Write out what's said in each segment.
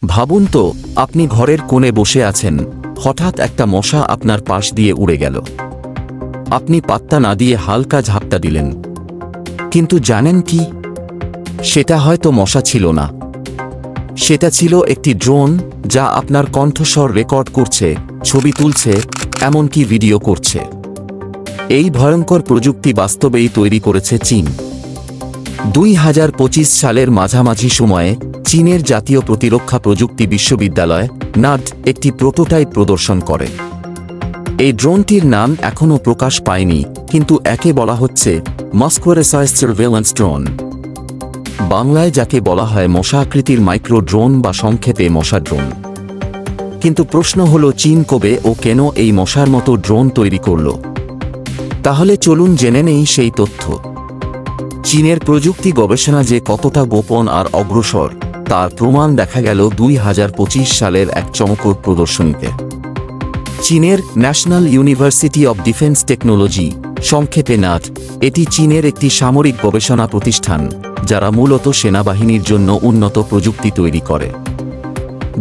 ভাবুন তো, আপনি ঘরের কোণে বসে আছেন, হঠাৎ একটা মশা আপনার পাশ দিয়ে উড়ে গেল। আপনি পাত্তা না দিয়ে হালকা ঝাপটা দিলেন, কিন্তু জানেন কি? সেটা হয়তো মশা ছিল না, সেটা ছিল একটি ড্রোন, যা আপনার কণ্ঠস্বর রেকর্ড করছে, ছবি তুলছে, এমনকি ভিডিও করছে। এই ভয়ঙ্কর প্রযুক্তি বাস্তবেই তৈরি করেছে চীন। 2025 সালের মাঝামাঝি সময়ে চীনের জাতীয় প্রতিরক্ষা প্রযুক্তি বিশ্ববিদ্যালয় নাড একটি প্রোটোটাইপ প্রদর্শন করে। এই ড্রোনটির নাম এখনও প্রকাশ পায়নি, কিন্তু একে বলা হচ্ছে মস্কোরেসাইজ সার্ভেলেন্স ড্রোন, বাংলায় যাকে বলা হয় মশা আকৃতির মাইক্রো ড্রোন বা সংক্ষেপে মশা ড্রোন। কিন্তু প্রশ্ন হল, চীন কবে ও কেন এই মশার মতো ড্রোন তৈরি করল? তাহলে চলুন জেনে নেই সেই তথ্য। চীনের প্রযুক্তি গবেষণা যে কতটা গোপন আর অগ্রসর, তার প্রমাণ দেখা গেল 2025 সালের এক চমকপ্রদ প্রদর্শনীতে। চীনের national university of defence technology, সংক্ষেপে নাড, এটি চীনের একটি সামরিক গবেষণা প্রতিষ্ঠান, যারা মূলত সেনাবাহিনীর জন্য উন্নত প্রযুক্তি তৈরি করে।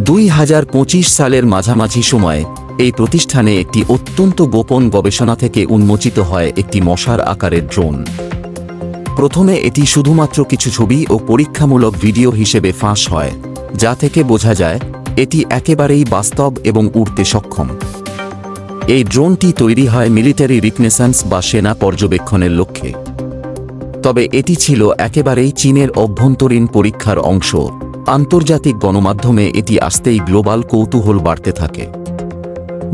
2025 সালের মাঝামাঝি সময়ে এই প্রতিষ্ঠানে একটি অত্যন্ত গোপন গবেষণা থেকে উন্মোচিত হয় একটি মশার আকারের ড্রোন। প্রথমে এটি শুধুমাত্র কিছু ছবি ও পরীক্ষামূলক ভিডিও হিসেবে ফাঁস হয়, যা থেকে বোঝা যায় এটি একেবারেই বাস্তব এবং উড়তে সক্ষম। এই ড্রোনটি তৈরি হয় মিলিটারি রিকনেসান্স বা সেনা পর্যবেক্ষণের লক্ষ্যে। তবে এটি ছিল একেবারেই চীনের অভ্যন্তরীণ পরীক্ষার অংশ। আন্তর্জাতিক গণমাধ্যমে এটি আসতেই গ্লোবাল কৌতূহল বাড়তে থাকে।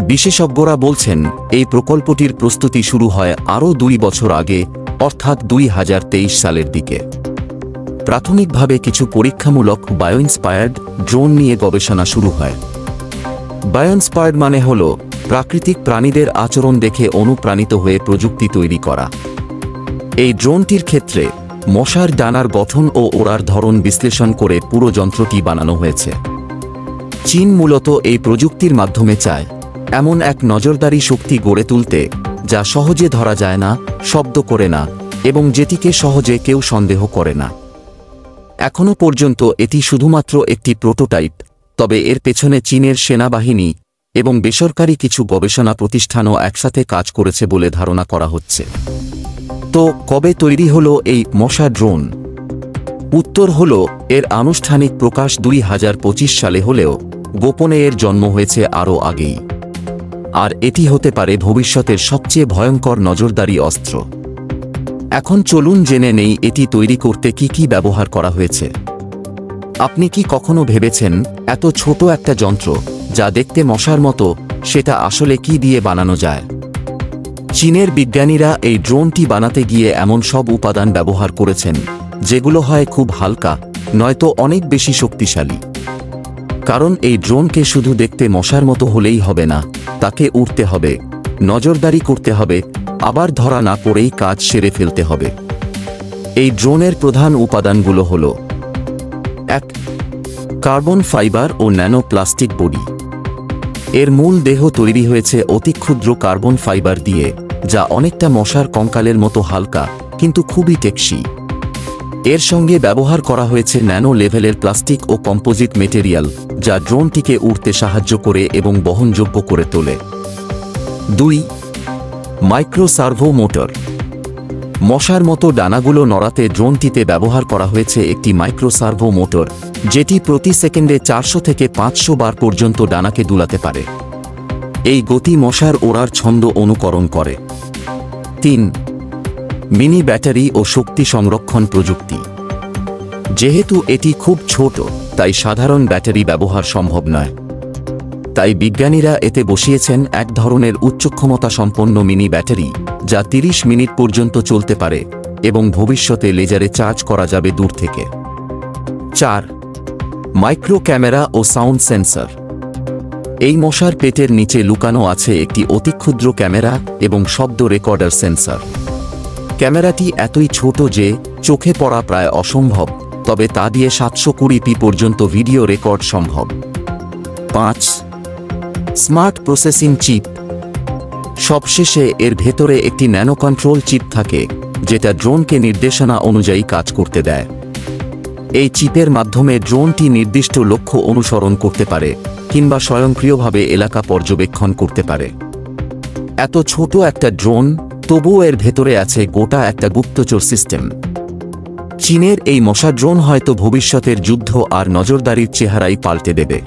বিশেষজ্ঞরা বলছেন, এই প্রকল্পটির প্রস্তুতি শুরু হয় আরও 2 বছর আগে, অর্থাৎ 2023 সালের দিকে। প্রাথমিকভাবে কিছু পরীক্ষামূলক বায়োইন্সপায়ার্ড ড্রোন নিয়ে গবেষণা শুরু হয়। বায়োইন্সপায়ার্ড মানে হল প্রাকৃতিক প্রাণীদের আচরণ দেখে অনুপ্রাণিত হয়ে প্রযুক্তি তৈরি করা। এই ড্রোনটির ক্ষেত্রে মশার ডানার গঠন ও ওড়ার ধরন বিশ্লেষণ করে পুরো যন্ত্রটি বানানো হয়েছে। চীন মূলত এই প্রযুক্তির মাধ্যমে চায় এমন এক নজরদারি শক্তি গড়ে তুলতে, যা সহজে ধরা যায় না, শব্দ করে না, এবং যেটিকে সহজে কেউ সন্দেহ করে না। এখনও পর্যন্ত এটি শুধুমাত্র একটি প্রোটোটাইপ, তবে এর পেছনে চীনের সেনাবাহিনী এবং বেসরকারি কিছু গবেষণা প্রতিষ্ঠানও একসাথে কাজ করেছে বলে ধারণা করা হচ্ছে। তো কবে তৈরি হলো এই মশা ড্রোন? উত্তর হল, এর আনুষ্ঠানিক প্রকাশ 2025 সালে হলেও গোপনে এর জন্ম হয়েছে আরও আগেই। আর এটি হতে পারে ভবিষ্যতের সবচেয়ে ভয়ঙ্কর নজরদারি অস্ত্র। এখন চলুন জেনে নেই এটি তৈরি করতে কি কি ব্যবহার করা হয়েছে। আপনি কি কখনো ভেবেছেন, এত ছোট একটা যন্ত্র যা দেখতে মশার মতো, সেটা আসলে কি দিয়ে বানানো যায়? চীনের বিজ্ঞানীরা এই ড্রোনটি বানাতে গিয়ে এমন সব উপাদান ব্যবহার করেছেন, যেগুলো হয় খুব হালকা, নয়তো অনেক বেশি শক্তিশালী। কারণ এই ড্রোনকে শুধু দেখতে মশার মতো হলেই হবে না, তাকে উড়তে হবে, নজরদারি করতে হবে, আবার ধরা না পড়েই কাজ সেরে ফেলতে হবে। এই ড্রোনের প্রধান উপাদানগুলো হল: 1. কার্বন ফাইবার ও ন্যানো প্লাস্টিক বডি। এর মূল দেহ তৈরি হয়েছে অতি ক্ষুদ্র কার্বন ফাইবার দিয়ে, যা অনেকটা মশার কঙ্কালের মতো হালকা, কিন্তু খুবই টেকসই। এর সঙ্গে ব্যবহার করা হয়েছে ন্যানো লেভেলের প্লাস্টিক ও কম্পোজিট মেটেরিয়াল, যা ড্রোনটিকে উড়তে সাহায্য করে এবং বহনযোগ্য করে তোলে। 2. Micro servo motor. মশার মতো ডানাগুলো নড়াতে ড্রোনটিতে ব্যবহার করা হয়েছে একটি মাইক্রো সার্ভো মোটর, যেটি প্রতি সেকেন্ডে 400 থেকে 500 বার পর্যন্ত ডানাকে দুলাতে পারে। এই গতি মশার ওড়ার ছন্দ অনুকরণ করে। 3. মিনি ব্যাটারি ও শক্তি সংরক্ষণ প্রযুক্তি। যেহেতু এটি খুব ছোট, তাই সাধারণ ব্যাটারি ব্যবহার সম্ভব নয়। তাই বিজ্ঞানীরা এতে বসিয়েছেন এক ধরনের উচ্চক্ষমতা সম্পন্ন মিনি ব্যাটারি, যা 30 মিনিট পর্যন্ত চলতে পারে এবং ভবিষ্যতে লেজারে চার্জ করা যাবে দূর থেকে। 4. মাইক্রো ক্যামেরা ও সাউন্ড সেন্সর। এই মশার পেটের নিচে লুকানো আছে একটি অতি ক্ষুদ্র ক্যামেরা এবং শব্দ রেকর্ডার সেন্সর। ক্যামেরাটি এতই ছোট যে চোখে পড়া প্রায় অসম্ভব, তবে তা দিয়ে 720p পর্যন্ত ভিডিও রেকর্ড সম্ভব। 5. Smart processing chip. সবশেষে এর ভেতরে একটি ন্যানো কন্ট্রোল চিপ থাকে, যেটা ড্রোনকে নির্দেশনা অনুযায়ী কাজ করতে দেয়। এই চিপের মাধ্যমে ড্রোনটি নির্দিষ্ট লক্ষ্য অনুসরণ করতে পারে কিংবা স্বয়ংক্রিয়ভাবে এলাকা পর্যবেক্ষণ করতে পারে। এত ছোট একটা ড্রোন, তবুও এর ভেতরে আছে গোটা একটা গুপ্তচর সিস্টেম। চীনের এই মশা ড্রোন হয়তো ভবিষ্যতের যুদ্ধ আর নজরদারির চেহারাই পাল্টে দেবে।